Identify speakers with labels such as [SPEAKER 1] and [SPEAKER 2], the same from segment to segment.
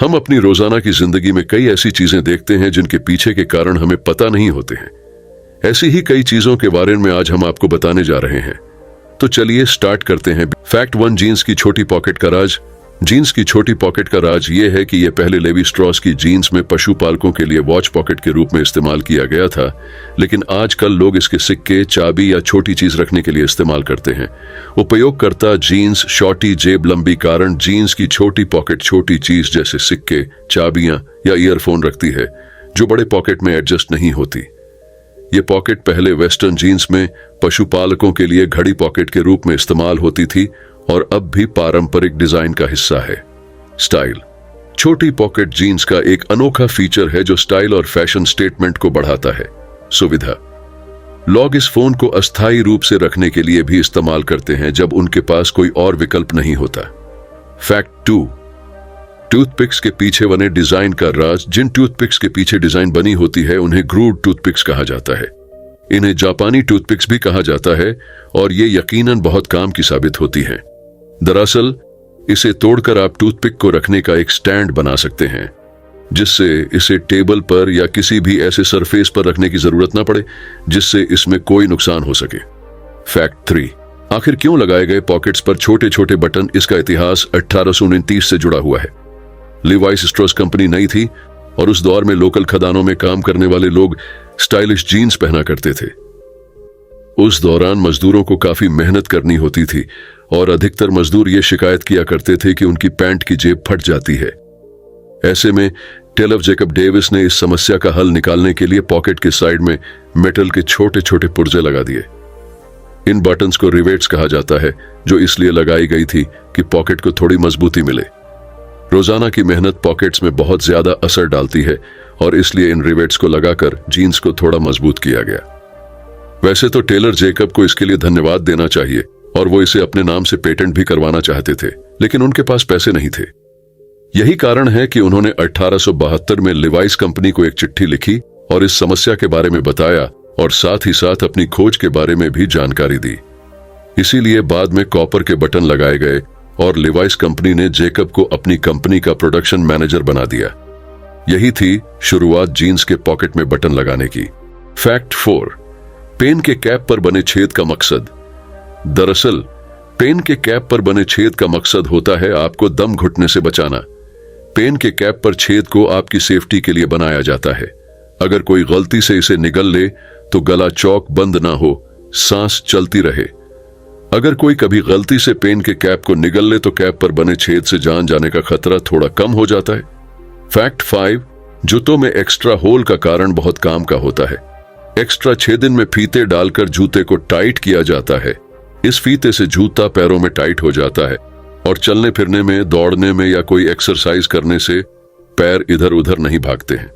[SPEAKER 1] हम अपनी रोजाना की जिंदगी में कई ऐसी चीजें देखते हैं जिनके पीछे के कारण हमें पता नहीं होते हैं। ऐसी ही कई चीजों के बारे में आज हम आपको बताने जा रहे हैं। तो चलिए स्टार्ट करते हैं। फैक्ट 1, जीन्स की छोटी पॉकेट का राज। जीन्स की छोटी पॉकेट का राज ये है कि यह पहले लेवी स्ट्रॉस की जीन्स में पशुपालकों के लिए वॉच पॉकेट के रूप में इस्तेमाल किया गया था, लेकिन आजकल लोग इसके सिक्के, चाबी या छोटी चीज रखने के लिए इस्तेमाल करते हैं। उपयोगकर्ता जीन्स शॉर्टी जेब लंबी कारण जीन्स की छोटी पॉकेट छोटी चीज जैसे सिक्के, चाबियां या ईयरफोन रखती है, जो बड़े पॉकेट में एडजस्ट नहीं होती। ये पॉकेट पहले वेस्टर्न जीन्स में पशुपालकों के लिए घड़ी पॉकेट के रूप में इस्तेमाल होती थी और अब भी पारंपरिक डिजाइन का हिस्सा है। स्टाइल। छोटी पॉकेट जीन्स का एक अनोखा फीचर है जो स्टाइल और फैशन स्टेटमेंट को बढ़ाता है। सुविधा। लोग इस फोन को अस्थायी रूप से रखने के लिए भी इस्तेमाल करते हैं जब उनके पास कोई और विकल्प नहीं होता। फैक्ट 2, टूथपिक्स के पीछे बने डिजाइन का राज। जिन टूथपिक्स के पीछे डिजाइन बनी होती है उन्हें ग्रूड टूथपिक्स कहा जाता है। इन्हें जापानी टूथपिक्स भी कहा जाता है और ये यकीनन बहुत काम की साबित होती हैं। दरअसल इसे तोड़कर आप टूथपिक को रखने का एक स्टैंड बना सकते हैं, जिससे इसे टेबल पर या किसी भी ऐसे सरफेस पर रखने की जरूरत ना पड़े जिससे इसमें कोई नुकसान हो सके। फैक्ट 3, आखिर क्यों लगाए गए पॉकेट्स पर छोटे छोटे बटन? इसका इतिहास 1829 से जुड़ा हुआ है। लिवाइस स्ट्रॉस कंपनी नई थी और उस दौर में लोकल खदानों में काम करने वाले लोग स्टाइलिश जीन्स पहना करते थे। उस दौरान मजदूरों को काफी मेहनत करनी होती थी और अधिकतर मजदूर ये शिकायत किया करते थे कि उनकी पैंट की जेब फट जाती है। ऐसे में टेलर जेकब डेविस ने इस समस्या का हल निकालने के लिए पॉकेट के साइड में मेटल के छोटे छोटे पुर्जे लगा दिए। इन बटन्स को रिवेट्स कहा जाता है, जो इसलिए लगाई गई थी कि पॉकेट को थोड़ी मजबूती मिले। रोजाना की मेहनत पॉकेट्स में बहुत ज्यादा असर डालती है और इसलिए इन रिवेट्स को लगाकर जीन्स को थोड़ा मजबूत किया गया। वैसे तो टेलर जेकब को इसके लिए धन्यवाद देना चाहिए और वो इसे अपने नाम से पेटेंट भी करवाना चाहते थे, लेकिन उनके पास पैसे नहीं थे। यही कारण है कि उन्होंने 1872 में लिवाइस कंपनी को एक चिट्ठी लिखी और इस समस्या के बारे में बताया और साथ ही साथ अपनी खोज के बारे में भी जानकारी दी। इसीलिए बाद में कॉपर के बटन लगाए गए और लिवाइस कंपनी ने जेकब को अपनी कंपनी का प्रोडक्शन मैनेजर बना दिया। यही थी शुरुआत जीन्स के पॉकेट में बटन लगाने की। फैक्ट 4, पेन के कैप पर बने छेद का मकसद। दरअसल पेन के कैप पर बने छेद का मकसद होता है आपको दम घुटने से बचाना। पेन के कैप पर छेद को आपकी सेफ्टी के लिए बनाया जाता है। अगर कोई गलती से इसे निगल ले तो गला चौक बंद ना हो, सांस चलती रहे। अगर कोई कभी गलती से पेन के कैप को निगल ले तो कैप पर बने छेद से जान जाने का खतरा थोड़ा कम हो जाता है। फैक्ट 5, जूतों में एक्स्ट्रा होल का कारण बहुत काम का होता है। एक्स्ट्रा छेदन में फीते डालकर जूते को टाइट किया जाता है। इस फीते से जूता पैरों में टाइट हो जाता है और चलने फिरने में, दौड़ने में या कोई एक्सरसाइज करने से पैर इधर उधर नहीं भागते हैं।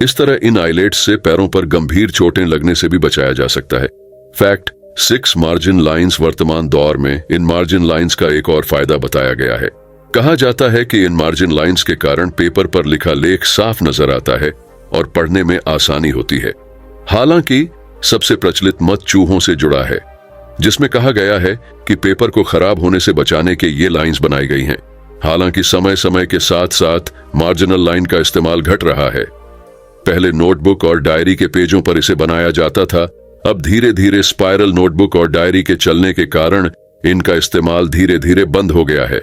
[SPEAKER 1] इस तरह इन आइलेट्स से पैरों पर गंभीर चोटें लगने से भी बचाया जा सकता है। Fact 6, margin lines. वर्तमान दौर में इन मार्जिन लाइंस का एक और फायदा बताया गया है। कहा जाता है कि इन मार्जिन लाइंस के कारण पेपर पर लिखा लेख साफ नजर आता है और पढ़ने में आसानी होती है। हालांकि सबसे प्रचलित मत चूहों से जुड़ा है, जिसमें कहा गया है कि पेपर को खराब होने से बचाने के ये लाइंस बनाई गई हैं। हालांकि समय समय के साथ साथ मार्जिनल लाइन का इस्तेमाल घट रहा है। पहले नोटबुक और डायरी के पेजों पर इसे बनाया जाता था, अब धीरे धीरे स्पाइरल नोटबुक और डायरी के चलने के कारण इनका इस्तेमाल धीरे धीरे बंद हो गया है।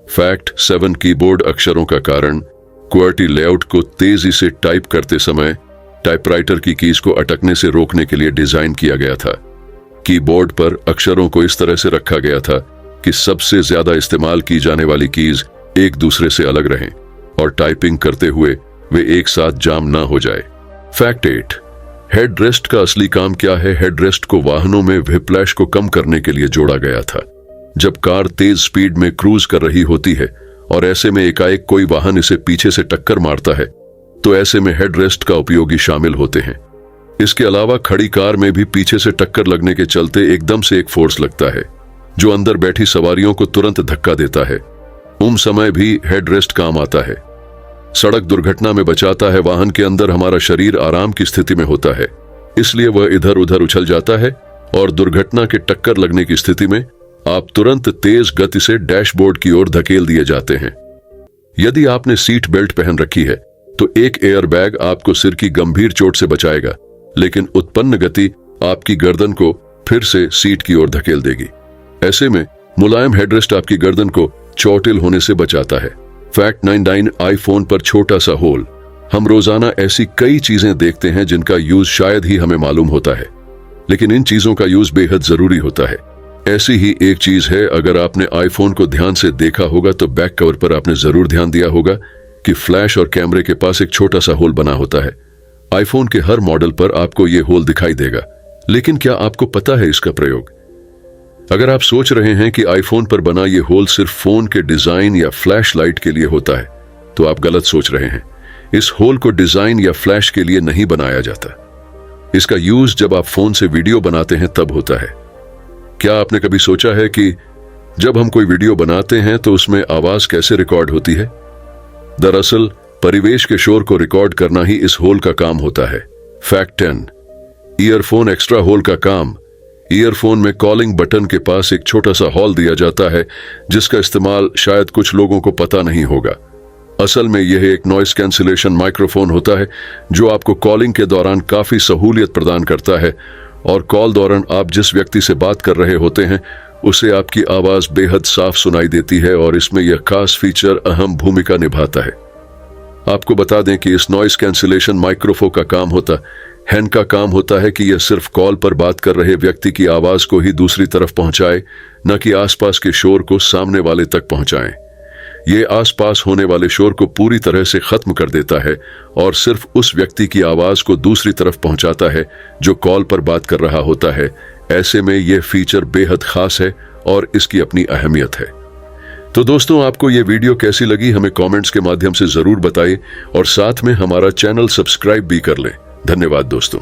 [SPEAKER 1] फैक्ट 7, कीबोर्ड अक्षरों का कारण। क्वर्टी लेआउट को तेजी से टाइप करते समय टाइपराइटर की कीज को अटकने से रोकने के लिए डिजाइन किया गया था। कीबोर्ड पर अक्षरों को इस तरह से रखा गया था कि सबसे ज्यादा इस्तेमाल की जाने वाली कीज एक दूसरे से अलग रहें और टाइपिंग करते हुए वे एक साथ जाम ना हो जाए। फैक्ट 8, हेडरेस्ट का असली काम क्या है? हेडरेस्ट को वाहनों में व्हिप्लैश को कम करने के लिए जोड़ा गया था। जब कार तेज स्पीड में क्रूज कर रही होती है और ऐसे में एकाएक कोई वाहन इसे पीछे से टक्कर मारता है, तो ऐसे में हेडरेस्ट का उपयोगी शामिल होते हैं। इसके अलावा खड़ी कार में भी पीछे से टक्कर लगने के चलते एकदम से एक फोर्स लगता है जो अंदर बैठी सवारियों को तुरंत धक्का देता है। समय भी हेडरेस्ट काम आता है। सड़क दुर्घटना में बचाता है। वाहन के अंदर हमारा शरीर आराम की स्थिति में होता है, इसलिए वह इधर उधर उछल जाता है और दुर्घटना के टक्कर लगने की स्थिति में आप तुरंत तेज गति से डैशबोर्ड की ओर धकेल दिए जाते हैं। यदि आपने सीट बेल्ट पहन रखी है तो एक एयर बैग आपको सिर की गंभीर चोट से बचाएगा, लेकिन उत्पन्न गति आपकी गर्दन को फिर से सीट की ओर धकेल देगी। ऐसे में मुलायम हेडरेस्ट आपकी गर्दन को चोटिल होने से बचाता है। फैक्ट 99 आईफोन पर छोटा सा होल। हम रोजाना ऐसी कई चीजें देखते हैं जिनका यूज शायद ही हमें मालूम होता है, लेकिन इन चीजों का यूज बेहद जरूरी होता है। ऐसी ही एक चीज है, अगर आपने आईफोन को ध्यान से देखा होगा तो बैक कवर पर आपने जरूर ध्यान दिया होगा कि फ्लैश और कैमरे के पास एक छोटा सा होल बना होता है। आईफोन के हर मॉडल पर आपको यह होल दिखाई देगा, लेकिन क्या आपको पता है इसका प्रयोग? अगर आप सोच रहे हैं कि आईफोन पर बना यह होल सिर्फ फोन के डिजाइन या फ्लैश लाइट के लिए होता है, तो आप गलत सोच रहे हैं। इस होल को डिजाइन या फ्लैश के लिए नहीं बनाया जाता। इसका यूज जब आप फोन से वीडियो बनाते हैं तब होता है। क्या आपने कभी सोचा है कि जब हम कोई वीडियो बनाते हैं तो उसमें आवाज कैसे रिकॉर्ड होती है? दरअसल परिवेश के शोर को रिकॉर्ड करना ही इस होल का काम होता है। फैक्ट 10 ईयरफोन एक्स्ट्रा होल का काम। ईयरफोन में कॉलिंग बटन के पास एक छोटा सा होल दिया जाता है, जिसका इस्तेमाल शायद कुछ लोगों को पता नहीं होगा। असल में यह एक नॉइस कैंसिलेशन माइक्रोफोन होता है जो आपको कॉलिंग के दौरान काफी सहूलियत प्रदान करता है, और कॉल दौरान आप जिस व्यक्ति से बात कर रहे होते हैं उसे आपकी आवाज बेहद साफ सुनाई देती है, और इसमें यह खास फीचर अहम भूमिका निभाता है। आपको बता दें कि इस नॉइस कैंसिलेशन माइक्रोफोन का काम होता है कि यह सिर्फ कॉल पर बात कर रहे व्यक्ति की आवाज को ही दूसरी तरफ पहुंचाए, न कि आसपास के शोर को सामने वाले तक पहुंचाए। ये आसपास होने वाले शोर को पूरी तरह से खत्म कर देता है और सिर्फ उस व्यक्ति की आवाज को दूसरी तरफ पहुंचाता है जो कॉल पर बात कर रहा होता है। ऐसे में यह फीचर बेहद खास है और इसकी अपनी अहमियत है। तो दोस्तों, आपको यह वीडियो कैसी लगी हमें कमेंट्स के माध्यम से जरूर बताइए, और साथ में हमारा चैनल सब्सक्राइब भी कर लें। धन्यवाद दोस्तों।